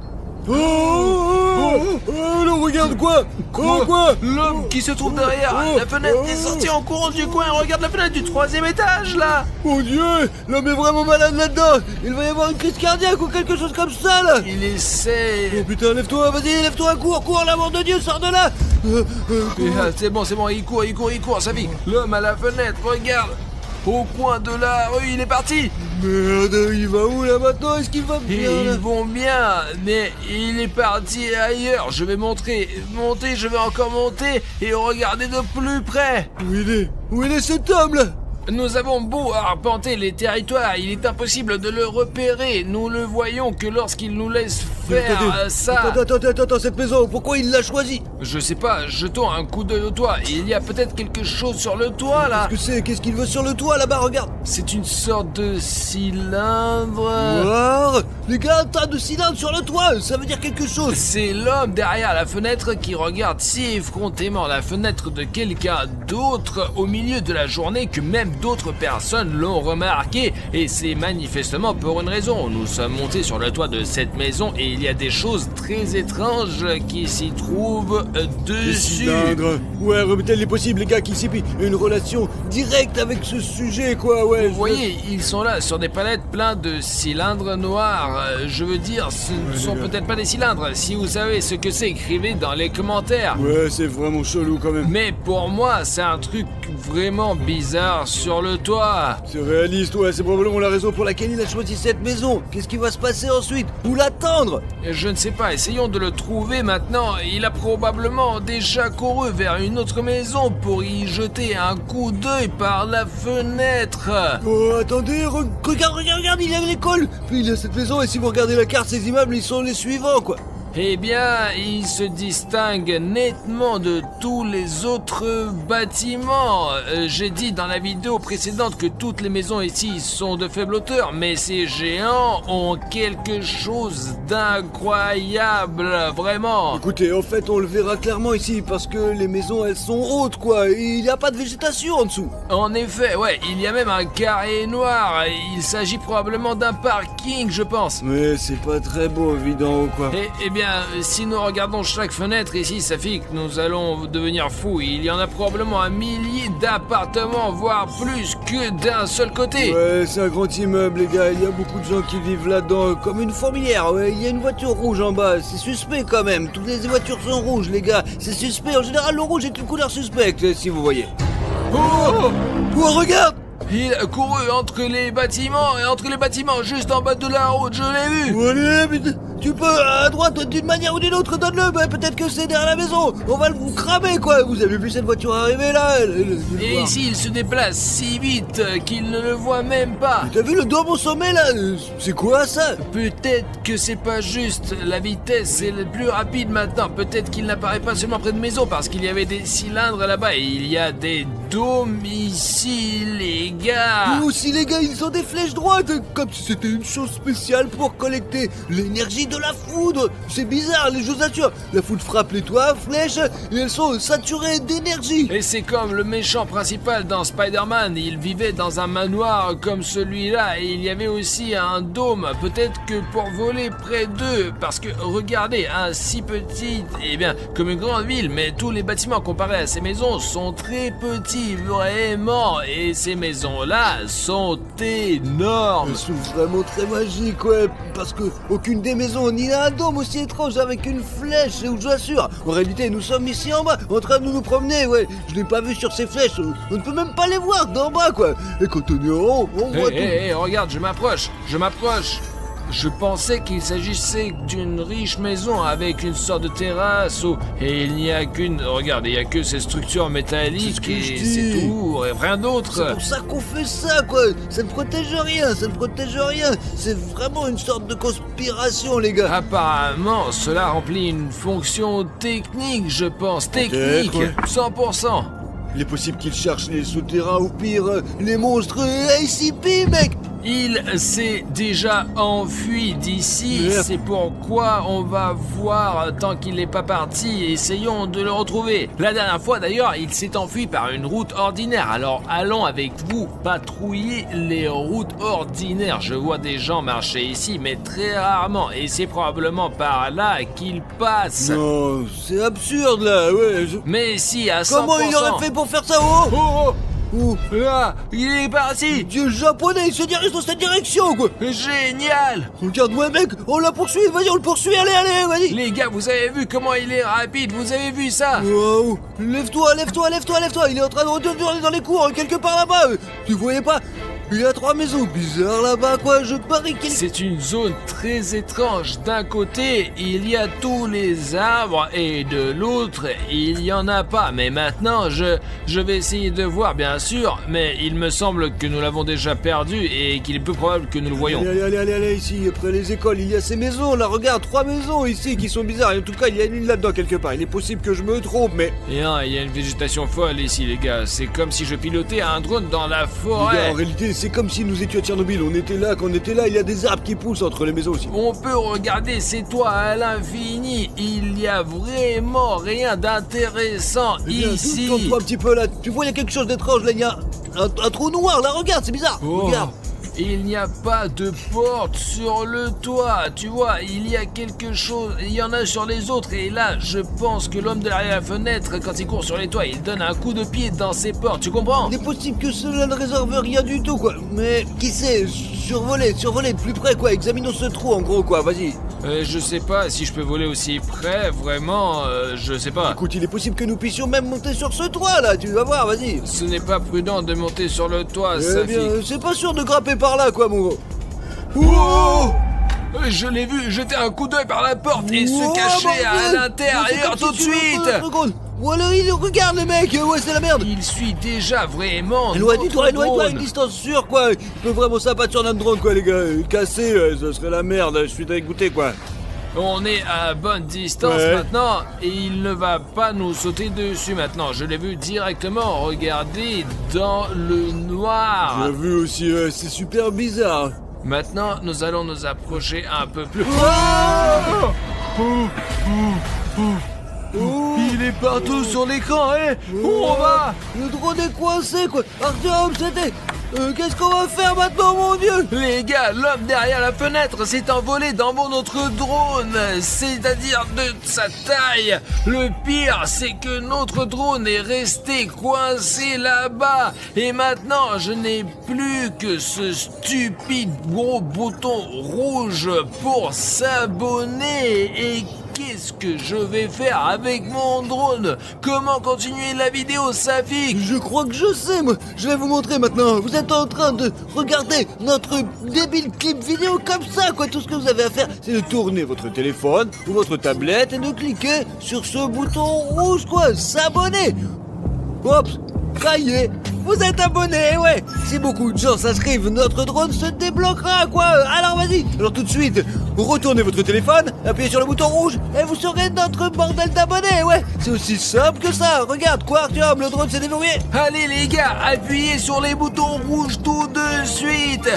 Oh, non, regarde quoi? Quoi? L'homme qui se trouve derrière la fenêtre est sorti en courant du coin. Regarde la fenêtre du 3e étage, là. Mon Dieu, l'homme est vraiment malade là-dedans. Il va y avoir une crise cardiaque ou quelque chose comme ça, là. Il essaie. Oh putain, lève-toi, vas-y, lève-toi, cours, l'amour de Dieu, sors de là. C'est bon, il court, ça fait. L'homme à la fenêtre, regarde. Au coin de la rue, il est parti. Merde, il va où là maintenant? Est-ce qu'il va bien là? Ils vont bien, mais il est parti ailleurs. Je vais monter, je vais encore monter et regarder de plus près. Où il est cet homme là? Nous avons beau arpenter les territoires, il est impossible de le repérer. Nous le voyons que lorsqu'il nous laisse faire ça. Attends, cette maison, pourquoi il l'a choisie? Je sais pas, jetons un coup d'œil au toit. Il y a peut-être quelque chose sur le toit là. Qu'est-ce qu'il veut sur le toit là-bas, regarde? C'est une sorte de cylindre. Voir, les gars, un tas de cylindres sur le toit, ça veut dire quelque chose. C'est l'homme derrière la fenêtre qui regarde si effrontément la fenêtre de quelqu'un d'autre au milieu de la journée que même d'autres personnes l'ont remarqué. Et c'est manifestement pour une raison. Nous sommes montés sur le toit de cette maison et il y a des choses très étranges qui s'y trouvent Des dessus. cylindres. Ouais, remettez-les possible, les gars, qui s'y une relation directe avec ce sujet, quoi, ouais. Vous voyez, ils sont là sur des palettes pleins de cylindres noirs. Je veux dire, ce ne sont peut-être pas des cylindres. Si vous savez ce que c'est, écrivez dans les commentaires. Ouais, c'est vraiment chelou quand même. Mais pour moi, c'est un truc vraiment bizarre sur le toit. C'est réaliste, ouais, c'est probablement la raison pour laquelle il a choisi cette maison. Qu'est-ce qui va se passer ensuite? Où l'attendre? Je ne sais pas, essayons de le trouver maintenant. Il a probablement déjà couru vers une autre maison pour y jeter un coup d'œil par la fenêtre. Oh, attendez, regarde, il y a l'école. Puis il y a cette maison, et si vous regardez la carte, ces immeubles, ils sont les suivants, quoi. Eh bien, il se distingue nettement de tous les autres bâtiments. J'ai dit dans la vidéo précédente que toutes les maisons ici sont de faible hauteur, mais ces géants ont quelque chose d'incroyable, vraiment. Écoutez, en fait, on le verra clairement ici, parce que les maisons, elles sont hautes, quoi, et il n'y a pas de végétation en dessous. En effet, ouais, il y a même un carré noir. Il s'agit probablement d'un parking, je pense. Mais c'est pas très beau, vu d'en haut, quoi. Eh bien, si nous regardons chaque fenêtre ici, ça fait que nous allons devenir fous. Il y en a probablement un millier d'appartements, voire plus que d'un seul côté. Ouais, c'est un grand immeuble, les gars. Il y a beaucoup de gens qui vivent là-dedans, comme une fourmilière. Ouais, il y a une voiture rouge en bas. C'est suspect quand même. Toutes les voitures sont rouges, les gars. C'est suspect. En général, le rouge est une couleur suspecte, si vous voyez. Oh, regarde! Il a couru entre les bâtiments juste en bas de la route, je l'ai vu. Allez, mais tu peux à droite d'une manière ou d'une autre, donne-le. Bah, peut-être que c'est derrière la maison. On va vous cramer, quoi. Vous avez vu cette voiture arriver là? Et ici, il se déplace si vite qu'il ne le voit même pas. T'as vu le dôme au sommet là? C'est quoi ça? Peut-être que c'est pas juste. La vitesse est le plus rapide maintenant. Peut-être qu'il n'apparaît pas seulement près de maison parce qu'il y avait des cylindres là-bas et il y a des dômes ici, les gars. Nous aussi, les gars, ils ont des flèches droites, comme si c'était une chose spéciale pour collecter l'énergie de la foudre. C'est bizarre, je vous assure. La foudre frappe les toits, flèches, et elles sont saturées d'énergie. Et c'est comme le méchant principal dans Spider-Man. Il vivait dans un manoir comme celui-là et il y avait aussi un dôme. Peut-être que pour voler près d'eux, parce que regardez, un si petit, eh bien, comme une grande ville, mais tous les bâtiments comparés à ces maisons sont très petits, vraiment. Et ces maisons-là sont énormes. Elles sont vraiment très magiques, ouais, parce que aucune des maisons ni un dôme aussi étrange avec une flèche, je vous assure. En réalité, nous sommes ici en bas, en train de nous promener, ouais. Je l'ai pas vu sur ces flèches, on ne peut même pas les voir d'en bas, quoi. Et quand on est en haut, on voit tout. Regarde, je m'approche. Je pensais qu'il s'agissait d'une riche maison avec une sorte de terrasse et il n'y a qu'une... Regarde, il n'y a que ces structures métalliques et c'est tout, et rien d'autre. C'est pour ça qu'on fait ça, quoi. Ça ne protège rien. C'est vraiment une sorte de conspiration, les gars. Apparemment, cela remplit une fonction technique, je pense. Technique, ouais. 100%. Il est possible qu'ils cherchent les souterrains ou pire, les monstres ACP, mec. Il s'est déjà enfui d'ici, Merde. c'est pourquoi on va voir tant qu'il n'est pas parti, essayons de le retrouver. La dernière fois d'ailleurs, il s'est enfui par une route ordinaire, alors allons avec vous patrouiller les routes ordinaires. Je vois des gens marcher ici, mais très rarement, et c'est probablement par là qu'ils passent. Non, c'est absurde là, ouais. Mais si, à 100%. Comment il aurait fait pour faire ça? Oh, Là, il est parti. Dieu japonais, il se dirige dans cette direction, quoi. Génial. Regarde-moi, mec, on la poursuit, vas-y, on le poursuit, allez, vas-y. Les gars, vous avez vu comment il est rapide, vous avez vu ça? Wow. Lève-toi, il est en train de retourner dans les cours, quelque part là-bas. Tu voyais pas? Il y a 3 maisons bizarres là-bas, quoi. Je parie qu'il... C'est une zone très étrange. D'un côté, il y a tous les arbres et de l'autre, il y en a pas. Mais maintenant, je vais essayer de voir, bien sûr, mais il me semble que nous l'avons déjà perdu et qu'il est peu probable que nous le voyons. Allez, ici, après les écoles, il y a ces maisons, là, regarde, 3 maisons ici qui sont bizarres. En tout cas, il y a une là-dedans quelque part. Il est possible que je me trompe, mais... Et hein, il y a une végétation folle ici, les gars. C'est comme si je pilotais un drone dans la Les forêt. gars, en réalité, c'est comme si nous étions à Tchernobyl. On était là, quand on était là, il y a des arbres qui poussent entre les maisons aussi. On peut regarder ces toits à l'infini. Il n'y a vraiment rien d'intéressant Eh bien, ici. tourne-toi un petit peu là. Tu vois, il y a quelque chose d'étrange là. Il y a un trou noir là. Regarde, c'est bizarre. Oh. Regarde. Il n'y a pas de porte sur le toit, tu vois, il y a quelque chose, il y en a sur les autres, et là, je pense que l'homme derrière la fenêtre, quand il court sur les toits, il donne un coup de pied dans ses portes, tu comprends? Il est possible que cela ne réserve rien du tout, quoi. Mais qui sait, survoler de plus près, quoi. Examinons ce trou, en gros, quoi. Vas-y. Je sais pas si je peux voler aussi près, vraiment, je sais pas. Écoute, il est possible que nous puissions même monter sur ce toit, là. Tu vas voir, vas-y. Ce n'est pas prudent de monter sur le toit, Eh Safi. bien, c'est pas sûr de grimper par là, quoi, mon gros. Wow! Je l'ai vu jeter un coup d'œil par la porte et se cacher à l'intérieur tout de suite. Voilà, il regarde le mec. Ouais, c'est la merde. Il suit déjà vraiment. Éloigne-toi, notre drone. une distance sûre, quoi. Il peut vraiment s'abattre sur notre drone, quoi, les gars. Cassé, ce serait la merde. Je suis dégoûté, quoi. On est à bonne distance Ouais. maintenant et il ne va pas nous sauter dessus maintenant. Je l'ai vu directement regarder dans le noir. J'ai vu aussi, c'est super bizarre. Maintenant, nous allons nous approcher un peu plus. Il est partout sur l'écran, hein. Où on va? Le drone est coincé, quoi. Artyom, c'était... qu'est-ce qu'on va faire maintenant, mon Dieu? Les gars, l'homme derrière la fenêtre s'est envolé dans mon autre drone, c'est-à-dire de sa taille. Le pire, c'est que notre drone est resté coincé là-bas. Et maintenant, je n'ai plus que ce stupide gros bouton rouge pour s'abonner. Et qu'est-ce que je vais faire avec mon drone? Comment continuer la vidéo, Safi? Je crois que je sais, moi. Je vais vous montrer maintenant. Vous êtes en train de regarder notre débile clip vidéo comme ça, quoi. Tout ce que vous avez à faire, c'est de tourner votre téléphone ou votre tablette et de cliquer sur ce bouton rouge, quoi. S'abonner. Hop, ça y est. Vous êtes abonné, ouais. Si beaucoup de gens s'inscrivent, notre drone se débloquera, quoi. Alors vas-y. Alors tout de suite, retournez votre téléphone, appuyez sur le bouton rouge et vous serez notre bordel d'abonnés, ouais. C'est aussi simple que ça. Regarde, quoi, Artyom, le drone s'est déverrouillé. Allez les gars, appuyez sur les boutons rouges tout de suite.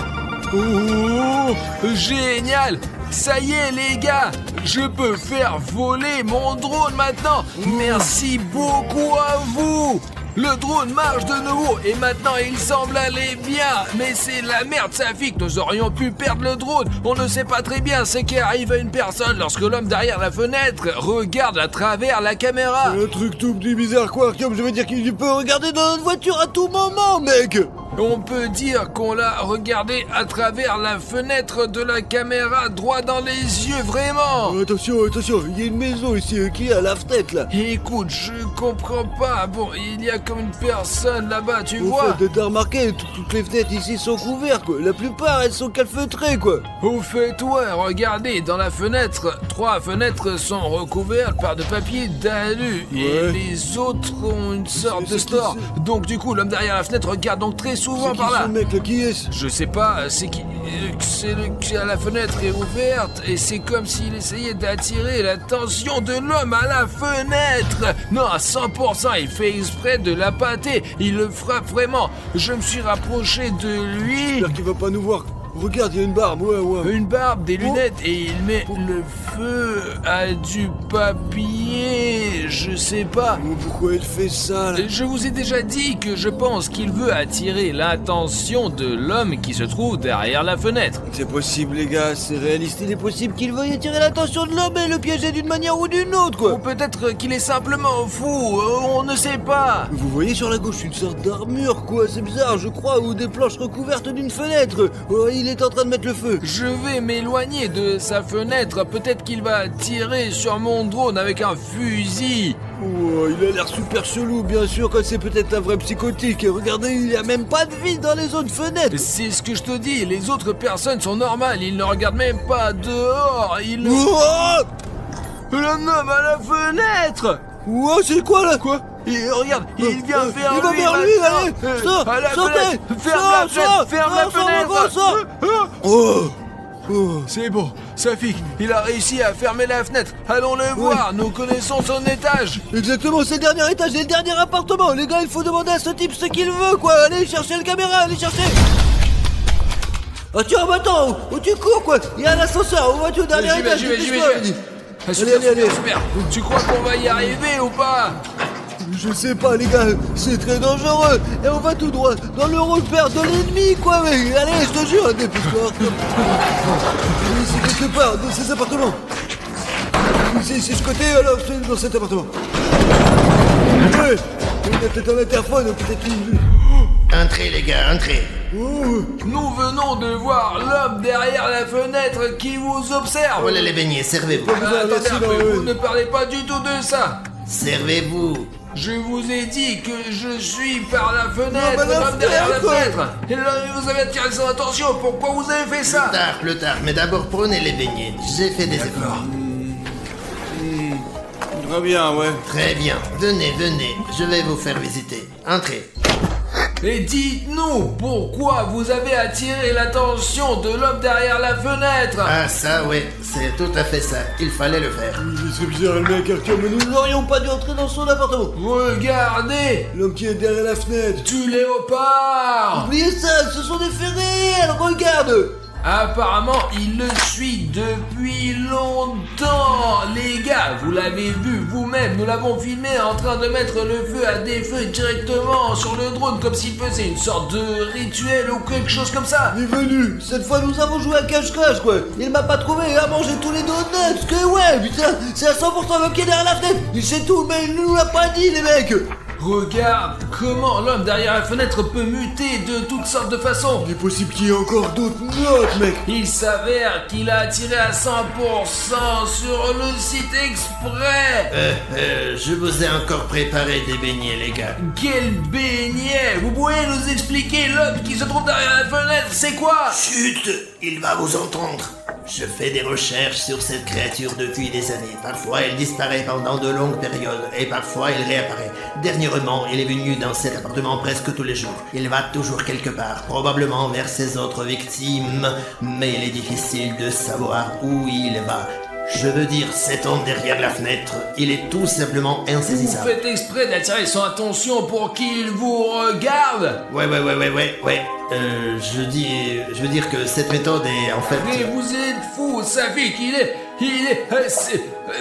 Oh, génial. Ça y est les gars, je peux faire voler mon drone maintenant. Merci beaucoup à vous. Le drone marche de nouveau et maintenant il semble aller bien. Mais c'est la merde, Safi, que nous aurions pu perdre le drone. On ne sait pas très bien ce qui arrive à une personne lorsque l'homme derrière la fenêtre regarde à travers la caméra. Un truc tout petit bizarre, quoi, Artyom. Je veux dire qu'il peut regarder dans notre voiture à tout moment, mec. On peut dire qu'on l'a regardé à travers la fenêtre de la caméra, droit dans les yeux, vraiment. Attention, il y a une maison ici qui est à la fenêtre, là. Écoute, je comprends pas. Bon, il y a comme une personne là-bas, tu Au vois. fait, t'as remarqué, toutes les fenêtres ici sont couvertes, quoi. La plupart, elles sont calfeutrées, quoi. Au fait, ouais, regardez, dans la fenêtre, 3 fenêtres sont recouvertes par de papier d'alu. Et Ouais. les autres ont une sorte C'est de qui, store. Donc du coup, l'homme derrière la fenêtre regarde donc très souvent C'est qui par là. ce mec, là? Qui est-ce? Je sais pas, c'est qui. La fenêtre est ouverte et c'est comme s'il essayait d'attirer l'attention de l'homme à la fenêtre. Non, à 100%, il fait exprès de la pâter. Il le frappe vraiment. Je me suis rapproché de lui. J'espère qu'il va pas nous voir. Regarde, il y a une barbe, ouais. Une barbe, des lunettes et il met le feu à du papier. Je sais pas. Mais pourquoi il fait ça, là? Je vous ai déjà dit que je pense qu'il veut attirer l'attention de l'homme qui se trouve derrière la fenêtre. C'est possible, les gars, c'est réaliste. Il est possible qu'il veuille attirer l'attention de l'homme et le piéger d'une manière ou d'une autre, Ou quoi. peut-être qu'il est simplement fou, on ne sait pas. Vous voyez sur la gauche une sorte d'armure, quoi. C'est bizarre, je crois, ou des planches recouvertes d'une fenêtre. Ouais, il est en train de mettre le feu. Je vais m'éloigner de sa fenêtre. Peut-être qu'il va tirer sur mon drone avec un fusil. Oh, il a l'air super chelou, bien sûr, que c'est peut-être un vrai psychotique. Et regardez, il n'y a même pas de vie dans les autres fenêtres. C'est ce que je te dis. Les autres personnes sont normales. Ils ne regardent même pas dehors. Ils... Oh, L'homme à la fenêtre. oh, c'est quoi là? Quoi? Regarde, il vient vers il va lui. vers lui, allez, à la sortez, fenêtre. Ferme la fenêtre. Ferme la fenêtre. Oh, oh. C'est bon, Safik, il a réussi à fermer la fenêtre. Allons le voir, nous connaissons son étage. Exactement, c'est le dernier étage et le dernier appartement. Les gars, il faut demander à ce type ce qu'il veut, quoi. Allez chercher le caméra, allez chercher. Ah tiens, attends, où tu cours, quoi? Il y a un ascenseur, où vas-tu au dernier étage? J'y vais. Ah, Allez, allez. Super. Tu crois qu'on va y arriver ou pas? Je sais pas, les gars, c'est très dangereux. Et on va tout droit dans le repère de l'ennemi, quoi, mec. Allez, je te jure, dépêche-toi. Ici, quelque part, dans ces appartements. Ici, ce côté, alors, c'est dans cet appartement. Ouais, il y a peut-être un interphone, peut-être une... Entrez les gars, entrez. Oh, Nous venons de voir l'homme derrière la fenêtre qui vous observe. Voilà les beignets, servez-vous. Attendez merci, un peu, ouais. vous ne parlez pas du tout de ça. Servez-vous. Je vous ai dit que je suis par la Non, fenêtre, mais la l'homme derrière la fenêtre. fenêtre. Et là, vous avez attiré son attention, pourquoi vous avez fait ça? Plus tard, mais d'abord prenez les beignets. J'ai fait des efforts. très bien, ouais. Très bien. Venez, je vais vous faire visiter. Entrez. Et dites-nous, pourquoi vous avez attiré l'attention de l'homme derrière la fenêtre? Ah ça, ouais, c'est tout à fait ça. Il fallait le faire. C'est bizarre, le mec, Arthur, mais nous n'aurions pas dû entrer dans son appartement. Regardez, L'homme qui est derrière la fenêtre. du léopard. Oubliez ça, ce sont des faits réels, regarde. Apparemment, il le suit depuis longtemps. Les gars, vous l'avez vu vous-même, nous l'avons filmé en train de mettre le feu à des feux directement sur le drone comme s'il faisait une sorte de rituel ou quelque chose comme ça. Il est venu. Cette fois, nous avons joué à cache-cache, quoi. Il m'a pas trouvé, il a mangé tous les donuts. Que ouais, putain, c'est à 100% l'homme qui est derrière la fenêtre. Il sait tout, mais il nous l'a pas dit, les mecs. Regarde comment l'homme derrière la fenêtre peut muter de toutes sortes de façons. Il est possible qu'il y ait encore d'autres notes, mec. Il s'avère qu'il a attiré à 100% sur le site exprès. Je vous ai encore préparé des beignets, les gars. Quel beignet! Vous pouvez nous expliquer l'homme qui se trouve derrière la fenêtre, c'est quoi? Chut, il va vous entendre. Je fais des recherches sur cette créature depuis des années. Parfois, elle disparaît pendant de longues périodes et parfois, elle réapparaît. Dernièrement, il est venu dans cet appartement presque tous les jours. Il va toujours quelque part, probablement vers ses autres victimes, mais il est difficile de savoir où il va. Je veux dire, cet homme derrière la fenêtre, il est tout simplement Vous insaisissable. faites exprès d'attirer son attention pour qu'il vous regarde? Ouais. Je veux dire que cette méthode est en fait... Mais vous êtes fou, Safik,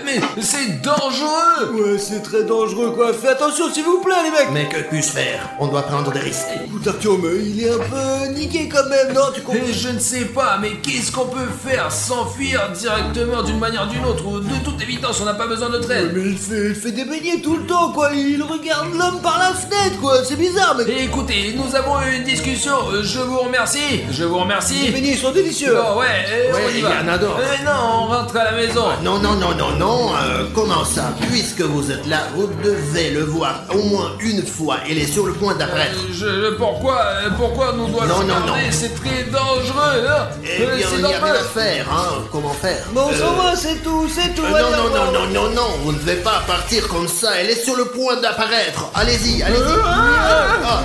mais c'est dangereux! Ouais, c'est très dangereux, quoi. Fais attention, s'il vous plaît, les mecs. Mais que puis-je faire? On doit prendre des risques. Écoute, Arthur, mais il est un peu niqué quand même, non? Tu comprends? Et je ne sais pas, mais qu'est-ce qu'on peut faire? S'enfuir directement d'une manière ou d'une autre, ou de toute évidence, on n'a pas besoin de notre aide. Mais il fait des beignets tout le temps, quoi. Il regarde l'homme par la fenêtre, quoi. C'est bizarre, mec. Et écoutez, nous avons eu une discussion, je vous remercie. Les beignets sont délicieux. Bon, ouais, on y il y va. en a d'autres. Non, on rentre à la maison. Non, comment ça? Puisque vous êtes là, vous devez le voir au moins une fois. Il est sur le point d'apparaître. Pourquoi nous doit Non, le regarder? C'est très dangereux, hein. Eh bien, C'est il n'y a normal. rien à faire, hein. Comment faire? Bon, on s'en va, c'est tout. Allez, au revoir. Non, vous ne devez pas partir comme ça. Elle est sur le point d'apparaître. Allez-y. Elle est là.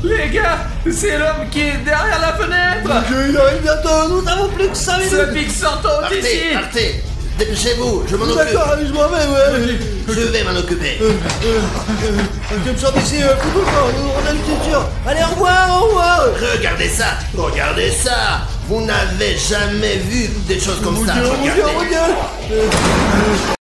Les gars, c'est l'homme qui est derrière la fenêtre. Il arrive bientôt, nous n'avons plus que 5 minutes. Safik, sortons d'ici. Partez. Dépêchez-vous, je m'en occupe. D'accord, allez, je m'en vais, ouais. Je vais m'en occuper. Tu me sors d'ici, fous-nous le camp, on a une culture. Allez, au revoir. Regardez ça. Vous n'avez jamais vu des choses comme ça. Mon Dieu.